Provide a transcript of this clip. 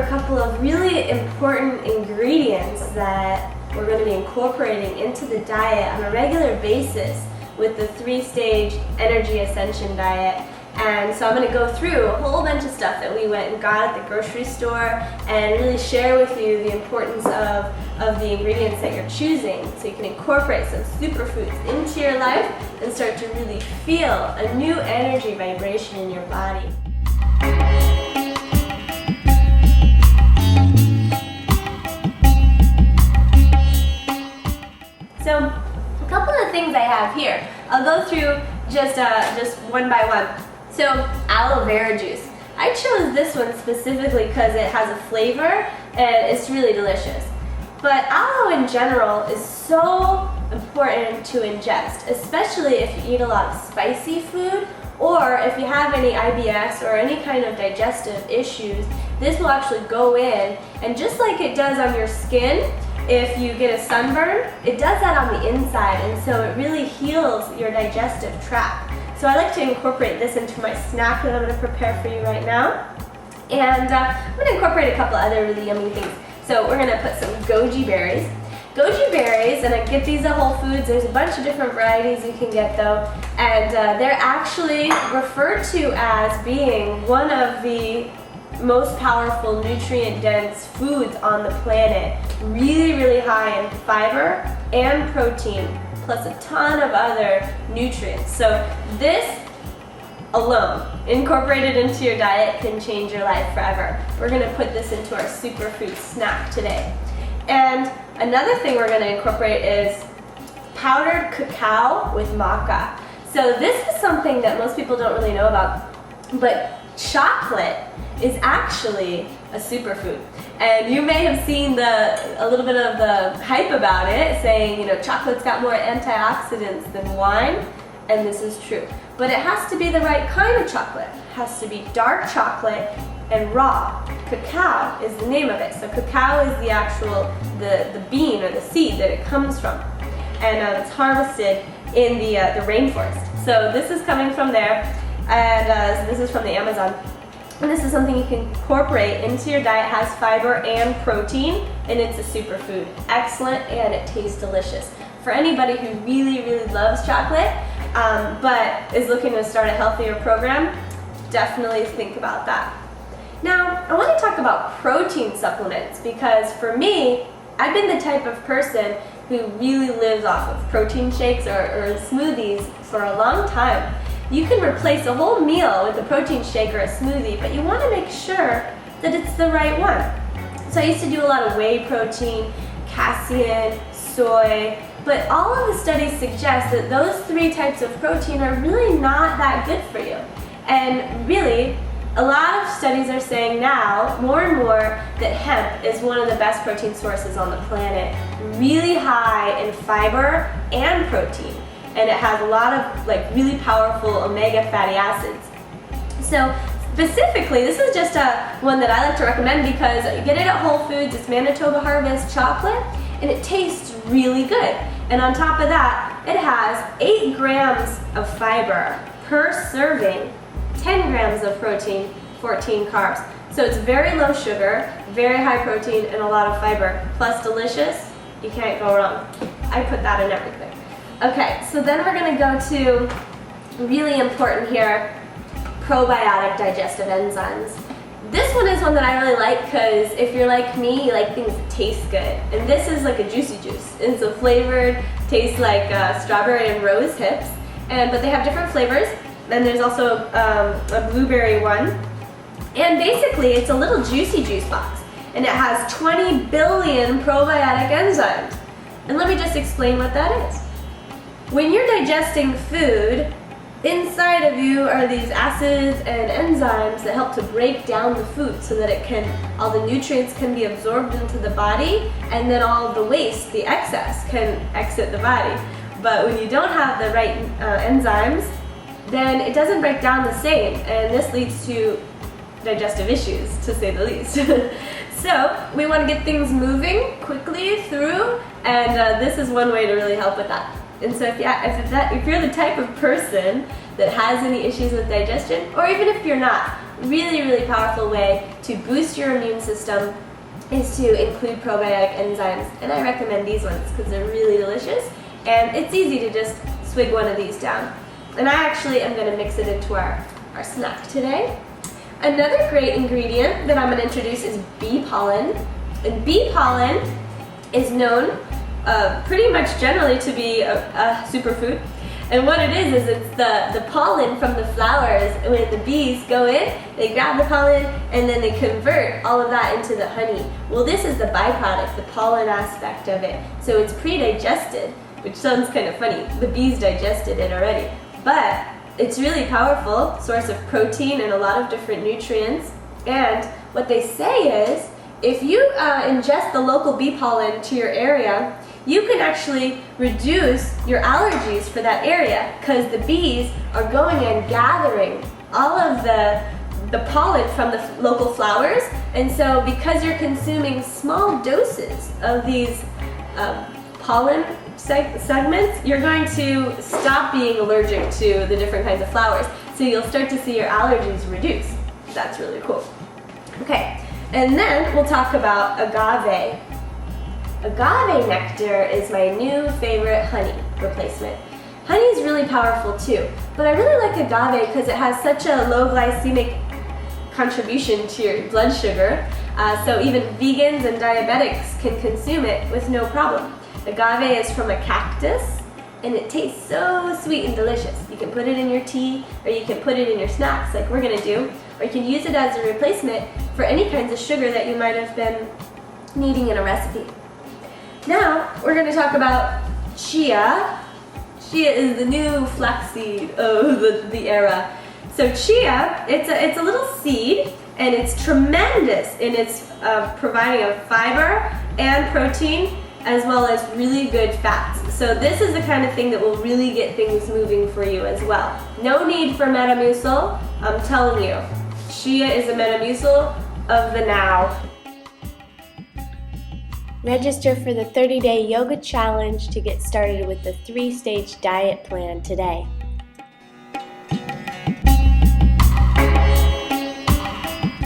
couple of really important ingredients that we're going to be incorporating into the diet on a regular basis with the 3-stage energy ascension diet. And so I'm going to go through a whole bunch of stuff that we went and got at the grocery store and really share with you the importance of the ingredients that you're choosing so you can incorporate some superfoods into your life and start to really feel a new energy vibration in your body. So a couple of things I have here. I'll go through just one by one. So aloe vera juice. I chose this one specifically because it has a flavor and it's really delicious. But aloe in general is so important to ingest, especially if you eat a lot of spicy food or if you have any IBS or any kind of digestive issues. This will actually go in, and just like it does on your skin, if you get a sunburn, it does that on the inside, and so it really heals your digestive tract. So I like to incorporate this into my snack that I'm going to prepare for you right now. And I'm going to incorporate a couple other really yummy things. So we're going to put some goji berries. Goji berries, and I get these at Whole Foods. There's a bunch of different varieties you can get though. And they're actually referred to as being one of the most powerful nutrient-dense foods on the planet. Really, really high in fiber and protein, plus a ton of other nutrients. So this alone, incorporated into your diet, can change your life forever. We're going to put this into our superfood snack today. And another thing we're going to incorporate is powdered cacao with maca. So this is something that most people don't really know about, but chocolate is actually a superfood. And you may have seen a little bit of the hype about it, saying, you know, chocolate's got more antioxidants than wine, and this is true. But it has to be the right kind of chocolate. It has to be dark chocolate and raw. Cacao is the name of it. So cacao is the actual, the bean or the seed that it comes from. And it's harvested in the rainforest. So this is coming from there, and so this is from the Amazon. And this is something you can incorporate into your diet. It has fiber and protein, and it's a superfood. Excellent, and it tastes delicious. For anybody who really, really loves chocolate, but is looking to start a healthier program, definitely think about that. Now, I want to talk about protein supplements because for me, I've been the type of person who really lives off of protein shakes or smoothies for a long time. You can replace a whole meal with a protein shake or a smoothie, but you want to make sure that it's the right one. So I used to do a lot of whey protein, casein, soy, but all of the studies suggest that those 3 types of protein are really not that good for you. And really, a lot of studies are saying now, more and more, that hemp is one of the best protein sources on the planet. Really high in fiber and protein. And it has a lot of really powerful omega fatty acids. So specifically, this is just one that I like to recommend because you get it at Whole Foods. It's Manitoba Harvest chocolate, and it tastes really good. And on top of that, it has 8 grams of fiber per serving, 10 grams of protein, 14 carbs. So it's very low sugar, very high protein, and a lot of fiber. Plus delicious, you can't go wrong. I put that in everything. Okay, so then we're going to go to, really important here, probiotic digestive enzymes. This one is one that I really like because if you're like me, you like things that taste good. And this is like a juicy juice. It's a flavored, tastes like strawberry and rose hips, but they have different flavors. And there's also a blueberry one. And basically, it's a little juicy juice box. And it has 20 billion probiotic enzymes. And let me just explain what that is. When you're digesting food, inside of you are these acids and enzymes that help to break down the food so that all the nutrients can be absorbed into the body, and then all the waste, the excess, can exit the body. But when you don't have the right enzymes, then it doesn't break down the same, and this leads to digestive issues, to say the least. So we want to get things moving quickly through, and this is one way to really help with that. And so if you're the type of person that has any issues with digestion, or even if you're not, really, really powerful way to boost your immune system is to include probiotic enzymes. And I recommend these ones because they're really delicious and it's easy to just swig one of these down. And I actually am going to mix it into our snack today. Another great ingredient that I'm going to introduce is bee pollen. And bee pollen is known pretty much generally to be a superfood. And what it is it's the pollen from the flowers. When the bees go in, they grab the pollen and then they convert all of that into the honey. Well, this is the byproduct, the pollen aspect of it. So it's pre-digested, which sounds kind of funny. The bees digested it already. But it's really powerful source of protein and a lot of different nutrients. And what they say is, if you ingest the local bee pollen to your area, you can actually reduce your allergies for that area because the bees are going and gathering all of the pollen from the local flowers. And so because you're consuming small doses of these pollen segments, you're going to stop being allergic to the different kinds of flowers. So you'll start to see your allergies reduce. That's really cool. Okay, and then we'll talk about agave. Agave nectar is my new favorite honey replacement. Honey is really powerful too, but I really like agave because it has such a low glycemic contribution to your blood sugar, so even vegans and diabetics can consume it with no problem. Agave is from a cactus and it tastes so sweet and delicious. You can put it in your tea or you can put it in your snacks like we're gonna do, or you can use it as a replacement for any kinds of sugar that you might have been needing in a recipe. Now we're gonna talk about chia. Chia is the new flaxseed of the era. So chia, it's a little seed and it's tremendous in its providing of fiber and protein, as well as really good fats. So this is the kind of thing that will really get things moving for you as well. No need for Metamucil, I'm telling you. Chia is a Metamucil of the now. Register for the 30-day yoga challenge to get started with the 3-stage diet plan today.